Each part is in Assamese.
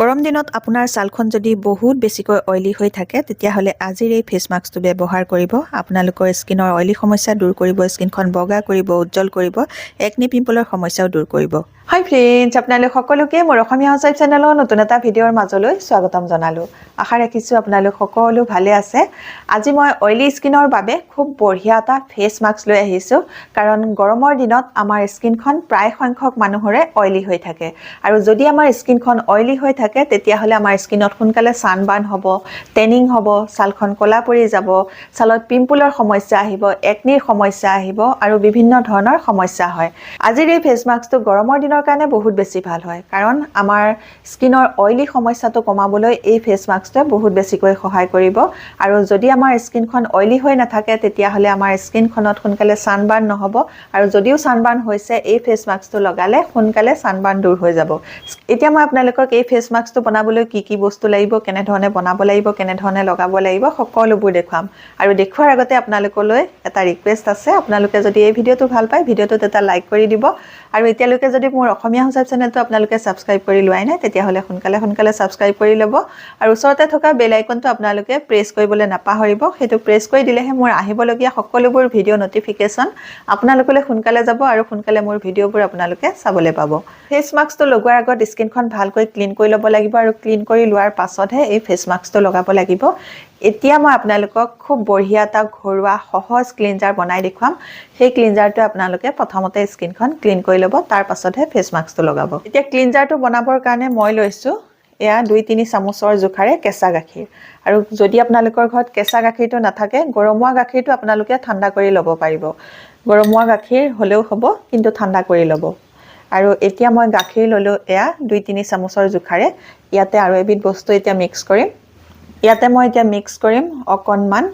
গৰম দিনত আপোনাৰ ছালখন যদি বহুত বেছিকৈ অইলি হৈ থাকে তেতিয়াহ'লে আজিৰ এই ফেচ মাস্কটো ব্যৱহাৰ কৰিব। আপোনালোকৰ স্কিনৰ অইলি সমস্যা দূৰ কৰিব, স্কিনখন বগা কৰিব, উজ্জ্বল কৰিব, একনি পিম্পলৰ সমস্যাও দূৰ কৰিব। হাই ফ্ৰেণ্ডছ, আপোনালোক সকলোকে মোৰ অসমীয়া হাউচ ৱাইফ চেনেলৰ নতুন এটা ভিডিঅ'ৰ মাজলৈ স্বাগতম জনালোঁ। আশা ৰাখিছোঁ আপোনালোক সকলো ভালে আছে। আজি মই অইলি স্কিনৰ বাবে খুব বঢ়িয়া এটা ফেচ মাস্ক লৈ আহিছোঁ, কাৰণ গৰমৰ দিনত আমাৰ স্কিনখন প্ৰায় সংখ্যক মানুহৰে অইলি হৈ থাকে, আৰু যদি আমাৰ স্কিনখন অইলি হৈ থাকে তেতিয়াহ'লে আমাৰ স্কিনত সোনকালে ছানবাৰ্ণ হ'ব, টেনিং হ'ব, ছালখন ক'লা পৰি যাব, ছালত পিম্পলৰ সমস্যা আহিব, একনিৰ সমস্যা আহিব আৰু বিভিন্ন ধৰণৰ সমস্যা হয়। আজিৰ এই ফেচ মাস্কটো গৰমৰ দিনৰ কাৰণে বহুত বেছি ভাল হয়, কাৰণ আমাৰ স্কিনৰ অইলি সমস্যাটো কমাবলৈ এই ফেচ মাস্কটোৱে বহুত বেছিকৈ সহায় কৰিব। আৰু যদি আমাৰ স্কিনখন অইলি হৈ নাথাকে তেতিয়াহ'লে আমাৰ স্কিনখনত সোনকালে ছানবাৰ্ণ নহ'ব, আৰু যদিও ছানবাৰ্ণ হৈছে এই ফেচ মাস্কটো লগালে সোনকালে ছানবাৰ্ণ দূৰ হৈ যাব। এতিয়া মই আপোনালোকক এই ফেচ মাস্কটো বনাবলৈ কি বস্তু লাগিব, কেনেধৰণে বনাব লাগিব, কেনেধৰণে লগাব লাগিব সকলোবোৰ দেখুৱাম। আৰু দেখুৱাৰ আগতে আপোনালোকলৈ এটা ৰিকুৱেষ্ট আছে, আপোনালোকে যদি এই ভিডিঅ'টো ভাল পায় ভিডিঅ'টোত এটা লাইক কৰি দিব, আৰু এতিয়ালৈকে যদি মোৰ অসমীয়া হাউচ ৱাইফ চেনেলটো আপোনালোকে ছাবস্ক্ৰাইব কৰি লোৱাই নাই তেতিয়াহ'লে সোনকালে ছাবস্ক্ৰাইব কৰি ল'ব, আৰু ওচৰতে থকা বেল আইকনটো আপোনালোকে প্ৰেছ কৰিবলৈ নাপাহৰিব। সেইটো প্ৰেছ কৰি দিলেহে মোৰ আহিবলগীয়া সকলোবোৰ ভিডিঅ' নটিফিকেশ্যন আপোনালোকলৈ সোনকালে যাব, আৰু সোনকালে মোৰ ভিডিঅ'বোৰ আপোনালোকে চাবলৈ পাব। ফেচ মাস্কটো লগোৱাৰ আগত স্কিনখন ভালকৈ ক্লিন কৰি ল'ব লাগিব, আৰু ক্লিন কৰি লোৱাৰ পাছতহে এই ফেচ মাস্কটো লগাব লাগিব। এতিয়া মই আপোনালোকক খুব বঢ়িয়া এটা ঘৰুৱা সহজ ক্লিনজাৰ বনাই দেখুৱাম। সেই ক্লিনজাৰটো আপোনালোকে প্ৰথমতে স্কিনখন ক্লিন কৰি ল'ব, তাৰ পাছতহে ফেচ মাস্কটো লগাব। এতিয়া ক্লিনজাৰটো বনাবৰ কাৰণে মই লৈছোঁ এয়া 2-3 চামুচৰ জোখাৰে কেঁচা গাখীৰ। আৰু যদি আপোনালোকৰ ঘৰত কেঁচা গাখীৰটো নাথাকে, গৰমোৱা গাখীৰটো আপোনালোকে ঠাণ্ডা কৰি ল'ব পাৰিব। গৰমোৱা গাখীৰ হ'লেও হ'ব, কিন্তু ঠাণ্ডা কৰি ল'ব। আৰু এতিয়া মই গাখীৰ ল'লোঁ এয়া 2-3 চামুচৰ জোখাৰে। ইয়াতে আৰু এবিধ বস্তু এতিয়া মিক্স কৰিম। ইয়াতে মই এতিয়া মিক্স কৰিম অকণমান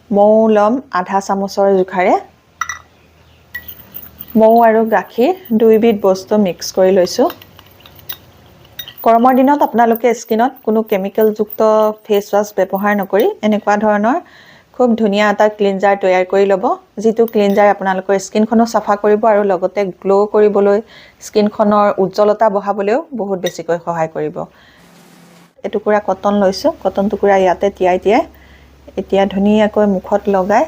মৌ ল'ম আধা চামুচৰ জোখাৰে। মৌ আৰু গাখীৰ দুইবিধ বস্তু মিক্স কৰি লৈছোঁ। গৰমৰ দিনত আপোনালোকে স্কিনত কোনো কেমিকেলযুক্ত ফেচ ৱাছ ব্যৱহাৰ নকৰি এনেকুৱা ধৰণৰ খুব ধুনীয়া এটা ক্লিনজাৰ তৈয়াৰ কৰি ল'ব, যিটো ক্লিনজাৰ আপোনালোকৰ স্কিনখনো চাফা কৰিব আৰু লগতে গ্ল' কৰিবলৈ, স্কিনখনৰ উজ্জ্বলতা বঢ়াবলৈও বহুত বেছিকৈ সহায় কৰিব। এটুকুৰা কটন লৈছোঁ, কটন টুকুৰা ইয়াতে তিয়াই এতিয়া ধুনীয়াকৈ মুখত লগাই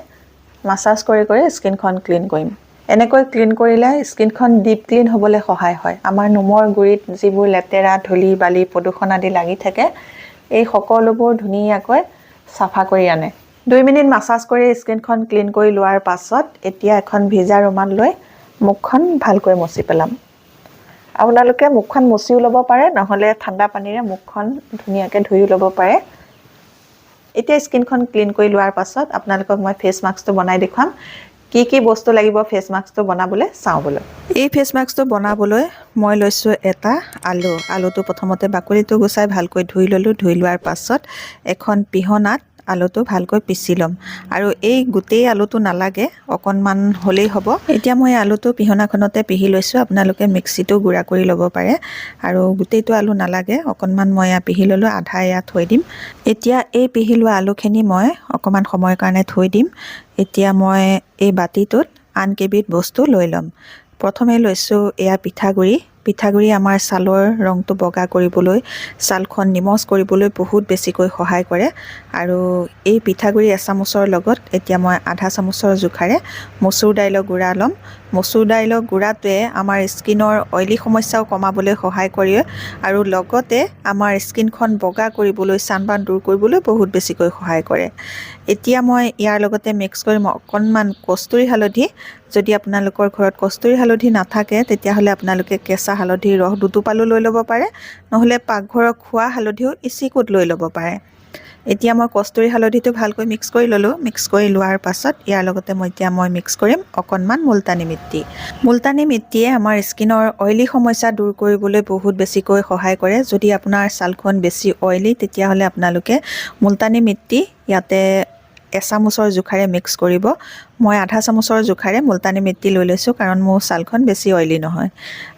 মাছাজ কৰি স্কিনখন ক্লিন কৰিম। এনেকৈ ক্লিন কৰিলে স্কিনখন ডিপ ক্লিন হ'বলৈ সহায় হয়। আমাৰ নোমৰ গুৰিত যিবোৰ লেতেৰা, ধূলি, বালি, প্ৰদূষণ আদি লাগি থাকে, এই সকলোবোৰ ধুনীয়াকৈ চাফা কৰি আনে। 2 মিনিট মাছাজ কৰি স্কিনখন ক্লিন কৰি লোৱাৰ পাছত এতিয়া এখন ভিজা ৰুমাল লৈ মুখখন ভালকৈ মচি পেলাম। আপোনালোকে মুখখন মচিও ল'ব পাৰে, নহ'লে ঠাণ্ডা পানীৰে মুখখন ধুনীয়াকৈ ধুইও ল'ব পাৰে। এতিয়া স্কিনখন ক্লিন কৰি লোৱাৰ পাছত আপোনালোকক মই ফেচ মাস্কটো বনাই দেখুৱাম। কি বস্তু লাগিব ফেচ মাস্কটো বনাবলৈ চাওঁ বোলো। এই ফেচ মাস্কটো বনাবলৈ মই লৈছোঁ এটা আলুটো প্ৰথমতে বাকলিটো গুচাই ভালকৈ ধুই ল'লোঁ। ধুই লোৱাৰ পাছত এখন পিহনাত আলুটো ভালকৈ পিচি ল'ম, আৰু এই গোটেই আলুটো নালাগে, অকণমান হ'লেই হ'ব। এতিয়া মই আলুটো পিহনাখনতে পিহি লৈছোঁ, আপোনালোকে মিক্সিটো গুড়া কৰি ল'ব পাৰে, আৰু গোটেইটো আলু নালাগে, অকণমান মই পিহি ল'লোঁ, আধা এয়া থৈ দিম। এতিয়া এই পিহি লোৱা আলুখিনি মই অকণমান সময়ৰ কাৰণে থৈ দিম। এতিয়া মই এই বাতিটোত আন কেইবিধ বস্তু লৈ ল'ম। প্ৰথমে লৈছোঁ এয়া পিঠাগুড়ি আমাৰ ছালৰ ৰংটো বগা কৰিবলৈ, ছালখন নিমজ কৰিবলৈ বহুত বেছিকৈ সহায় কৰে। আৰু এই পিঠাগুড়ি এচামুচৰ লগত এতিয়া মই আধা চামুচৰ জোখাৰে মচুৰ দাইলৰ গুড়া ল'ম। মচুৰ দাইলৰ গুড়াটোৱে আমাৰ স্কিনৰ অইলি সমস্যাও কমাবলৈ সহায় কৰে, আৰু লগতে আমাৰ স্কিনখন বগা কৰিবলৈ, ছানবাৰ্ণ দূৰ কৰিবলৈ বহুত বেছিকৈ সহায় কৰে। এতিয়া মই ইয়াৰ লগতে মিক্স কৰিম অকণমান কস্তুৰী হালধি। যদি আপোনালোকৰ ঘৰত কস্তুৰী হালধি নাথাকে তেতিয়াহ'লে আপোনালোকে কেঁচা হালধিৰ ৰস 2 টোপালো লৈ ল'ব পাৰে, নহ'লে পাকঘৰৰ খোৱা হালধিও ইচিকুট লৈ ল'ব পাৰে। এতিয়া মই কস্তুৰী হালধিটো ভালকৈ মিক্স কৰি ল'লোঁ। মিক্স কৰি লোৱাৰ পাছত ইয়াৰ লগতে মই মিক্স কৰিম অকণমান মুলতানী মিট্টি। মুলতানী মিট্টিয়ে আমাৰ স্কিনৰ অইলি সমস্যা দূৰ কৰিবলৈ বহুত বেছিকৈ সহায় কৰে। যদি আপোনাৰ ছালখন বেছি অইলি তেতিয়াহ'লে আপোনালোকে মুলতানী মিট্টি ইয়াতে এচামুচৰ জোখাৰে মিক্স কৰিব। মই আধা চামুচৰ জোখাৰে মুলতানী মিট্টি লৈ লৈছোঁ, কাৰণ মোৰ ছালখন বেছি অইলি নহয়।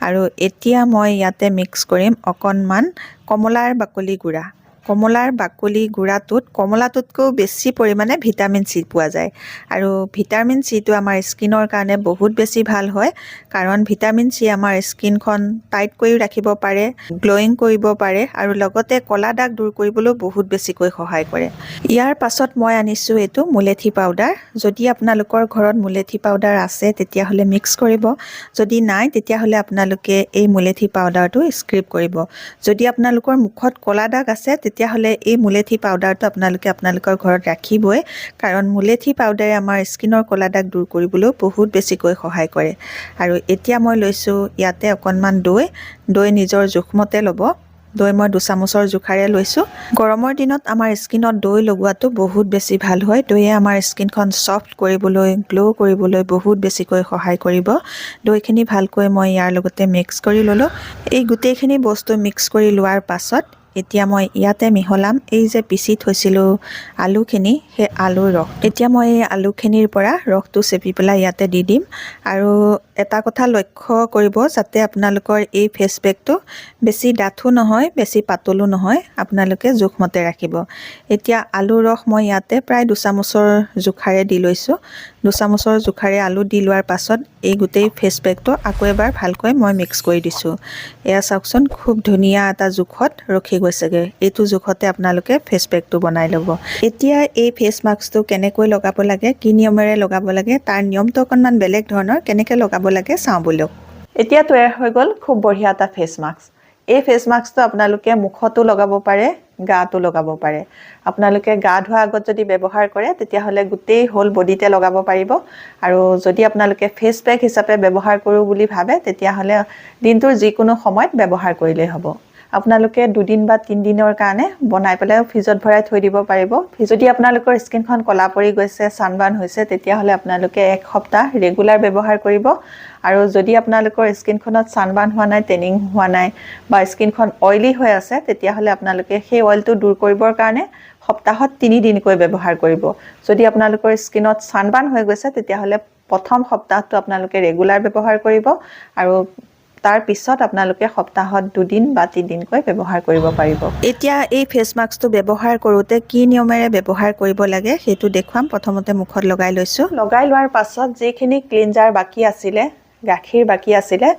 আৰু এতিয়া মই ইয়াতে মিক্স কৰিম অকণমান কমলাৰ বাকলি গুড়া। কমলাৰ বাকলি গুড়াটোত কমলাটোতকৈ বেছি পৰিমাণে ভিটামিন চি পোৱা যায় আৰু ভিটামিন চিটো আমাৰ স্কিনৰ কাৰণে বহুত বেছি ভাল হয় কাৰণ ভিটামিন চি আমাৰ স্কিনখন টাইট কৰি ৰাখিব পাৰে গ্লোয়িং কৰিব পাৰে আৰু লগতে কলা দাগ দূৰ কৰিবলৈ বহুত বেছিকৈ সহায় কৰে ইয়াৰ পাছত মই আনিছোঁ এইটো মুলেঠি পাউডাৰ যদি আপোনালোকৰ ঘৰত মুলেঠি পাউডাৰ আছে তেতিয়াহ'লে মিক্স কৰিব যদি নাই তেতিয়াহ'লে আপোনালোকে এই মুলেঠি পাউডাৰটো স্ক্ৰাব কৰিব যদি আপোনালোকৰ মুখত কলা দাগ আছে তেতিয়াহ'লে এই মুলেঠি পাউডাৰটো আপোনালোকৰ ঘৰত ৰাখিবই কাৰণ মুলেঠি পাউডাৰে আমাৰ স্কিনৰ কলা দাগ দূৰ কৰিবলৈ বহুত বেছিকৈ সহায় কৰে আৰু এতিয়া মই লৈছোঁ ইয়াতে অকণমান দৈ নিজৰ জোখমতে ল'ব দৈ মই 2 চামুচৰ জোখাৰে লৈছোঁ গৰমৰ দিনত আমাৰ স্কিনত দৈ লগোৱাটো বহুত বেছি ভাল হয় দৈয়ে আমাৰ স্কিনখন সফ্ট কৰিবলৈ গ্লো কৰিবলৈ বহুত বেছিকৈ সহায় কৰিব দৈখিনি ভালকৈ মই ইয়াৰ লগতে মিক্স কৰি ল'লোঁ এই গোটেইখিনি বস্তু মিক্স কৰি লোৱাৰ পাছত এতিয়া মই ইয়াতে মিহলাম এই যে পিচি থৈছিলোঁ আলুখিনি সেই আলুৰ ৰস এতিয়া মই এই আলুখিনিৰ পৰা ৰসটো চেপি পেলাই ইয়াতে দি দিম আৰু এটা কথা লক্ষ্য কৰিব যাতে আপোনালোকৰ এই ফেচ পেকটো বেছি ডাঠো নহয় বেছি পাতলো নহয় আপোনালোকে জোখমতে ৰাখিব এতিয়া আলুৰ ৰস মই ইয়াতে প্ৰায় 2 চামুচৰ জোখাৰে দি লৈছোঁ 2 চামুচৰ জোখাৰে আলু দি লোৱাৰ পাছত এই গোটেই ফেচ পেকটো আকৌ এবাৰ ভালকৈ মই মিক্স কৰি দিছোঁ এয়া চাওকচোন খুব ধুনীয়া এটা জোখত ৰখি গৈছেগৈ এইটো জোখতে আপোনালোকে ফেচ পেকটো বনাই ল'ব এতিয়া এই ফেচ মাস্কটো কেনেকৈ লগাব লাগে কি নিয়মেৰে লগাব লাগে তাৰ নিয়মটো অকণমান বেলেগ ধৰণৰ কেনেকৈ লগাব লাগে চাওঁ বলক এতিয়া তৈয়াৰ হৈ গ'ল খুব বঢ়িয়া এটা ফেচ মাস্ক এই ফেচ মাস্কটো আপোনালোকে মুখতো লগাব পাৰে গাটো লগাব পাৰে আপোনালোকে গা ধোৱাৰ আগত যদি ব্যৱহাৰ কৰে তেতিয়াহ'লে গোটেই হোল বডিতে লগাব পাৰিব আৰু যদি আপোনালোকে ফেচ পেক হিচাপে ব্যৱহাৰ কৰোঁ বুলি ভাবে তেতিয়াহ'লে দিনটোৰ যিকোনো সময়ত ব্যৱহাৰ কৰিলেই হ'ব আপোনালোকে 2 দিন বা 3 দিনৰ কাৰণে বনাই পেলাই ফ্ৰিজত ভৰাই থৈ দিব পাৰিব যদি আপোনালোকৰ স্কিনখন কলা পৰি গৈছে সানবাৰ্ণ হৈছে তেতিয়াহ'লে আপোনালোকে 1 সপ্তাহ ৰেগুলাৰ ব্যৱহাৰ কৰিব আৰু যদি আপোনালোকৰ স্কিনখনত সানবাৰ্ণ হোৱা নাই টেনিং হোৱা নাই বা স্কিনখন অইলি হৈ আছে তেতিয়াহ'লে আপোনালোকে সেই অইলটো দূৰ কৰিবৰ কাৰণে সপ্তাহত 3 দিনকৈ ব্যৱহাৰ কৰিব যদি আপোনালোকৰ স্কিনত সানবাৰ্ণ হৈ গৈছে তেতিয়াহ'লে প্ৰথম সপ্তাহটো আপোনালোকে ৰেগুলাৰ ব্যৱহাৰ কৰিব আৰু তাৰ পিছত আপোনালোকে সপ্তাহত 2 দিন বা 3 দিনকৈ ব্যৱহাৰ কৰিব পাৰিব এতিয়া এই ফেচ মাস্কটো ব্যৱহাৰ কৰোঁতে কি নিয়মেৰে ব্যৱহাৰ কৰিব লাগে সেইটো দেখুৱাম প্ৰথমতে মুখত লগাই লৈছোঁ লগাই লোৱাৰ পাছত যিখিনি ক্লিনজাৰ বাকি আছিলে গাখীৰ বাকি আছিলে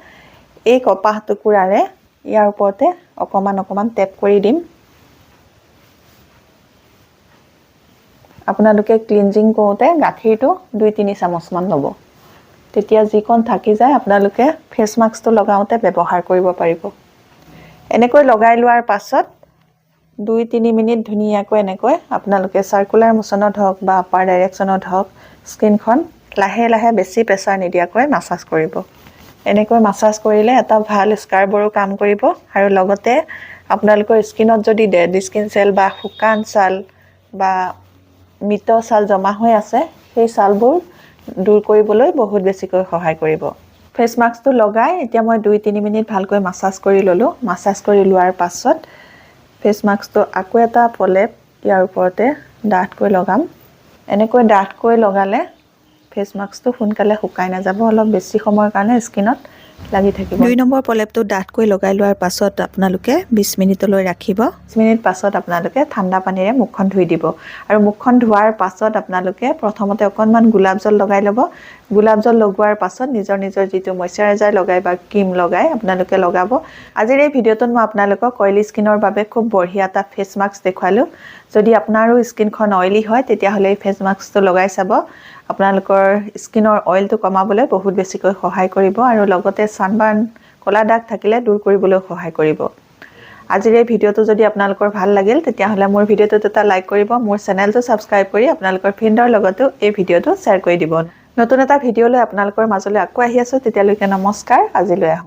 এই কপাহ টুকুৰাৰে ইয়াৰ ওপৰতে অকমান টেপ কৰি দিম আপোনালোকে ক্লিনজিং কৰোঁতে গাখীৰটো 2-3 চামুচমান ল'ব তেতিয়া যিকণ থাকি যায় আপোনালোকে ফেচ মাস্কটো লগাওঁতে ব্যৱহাৰ কৰিব পাৰিব এনেকৈ লগাই লোৱাৰ পাছত 2-3 মিনিট ধুনীয়াকৈ এনেকৈ আপোনালোকে সাৰ্কুলাৰ মোচনত হওক বা আপাৰ ডাইৰেকশ্যনত হওক স্কিনখন লাহে লাহে বেছি প্ৰেছাৰ নিদিয়াকৈ মাসাজ কৰিব এনেকৈ মাসাজ কৰিলে এটা ভাল স্কাৰ্বৰো কাম কৰিব আৰু লগতে আপোনালোকৰ স্কিনত যদি ডেড স্কিন সেল বা শুকান ছাল বা মৃত ছাল জমা হৈ আছে সেই ছালবোৰ দূৰ কৰিবলৈ বহুত বেছিকৈ সহায় কৰিব ফেচ মাস্কটো লগাই এতিয়া মই 2-3 মিনিট ভালকৈ মাসাজ কৰি ল'লোঁ মাসাজ কৰি লোৱাৰ পাছত ফেচ মাস্কটো আকৌ এটা প্ৰলেপ ইয়াৰ ওপৰতে ডাঠকৈ লগাম এনেকৈ ডাঠকৈ লগালে ফেচ মাস্কটো সোনকালে শুকাই নাযাব অলপ বেছি সময়ৰ কাৰণে স্কিনত লাগি থাকিব 2 নম্বৰ প্ৰলেপটো ডাঠকৈ লগাই লোৱাৰ পাছত আপোনালোকে 20 মিনিটলৈ ৰাখিব 20 মিনিট পাছত আপোনালোকে ঠাণ্ডা পানীৰে মুখখন ধুই দিব আৰু মুখখন ধোৱাৰ পাছত আপোনালোকে প্ৰথমতে অকণমান গোলাপ জল লগাই ল'ব গোলাপ জল লগোৱাৰ পাছত নিজৰ যিটো ময়শ্চাৰাইজাৰ লগাই বা ক্ৰীম লগাই আপোনালোকে লগাব আজিৰ এই ভিডিঅ'টোত মই আপোনালোকক অইলি স্কিনৰ বাবে খুব বঢ়িয়া এটা ফেচ মাস্ক দেখুৱালোঁ যদি আপোনাৰো স্কিনখন অইলি হয় তেতিয়াহ'লে এই ফেচ মাস্কটো লগাই চাব আপোনালোকৰ স্কিনৰ অইলটো কমাবলৈ বহুত বেছিকৈ সহায় কৰিব আৰু লগতে সানবাৰ্ণ কলা দাগ থাকিলে দূৰ কৰিবলৈ সহায় কৰিব আজিৰ এই ভিডিঅ'টো যদি আপোনালোকৰ ভাল লাগিল তেতিয়াহ'লে মোৰ ভিডিঅ'টোত এটা লাইক কৰিব মোৰ চেনেলটো সাবস্ক্ৰাইব কৰি আপোনালোকৰ ফ্ৰেণ্ডৰ লগতো এই ভিডিঅ'টো শ্বেয়াৰ কৰি দিব নতুন এটা ভিডিঅ'লৈ আপোনালোকৰ মাজলৈ আকৌ আহি আছোঁ তেতিয়ালৈকে নমস্কাৰ আজিলৈ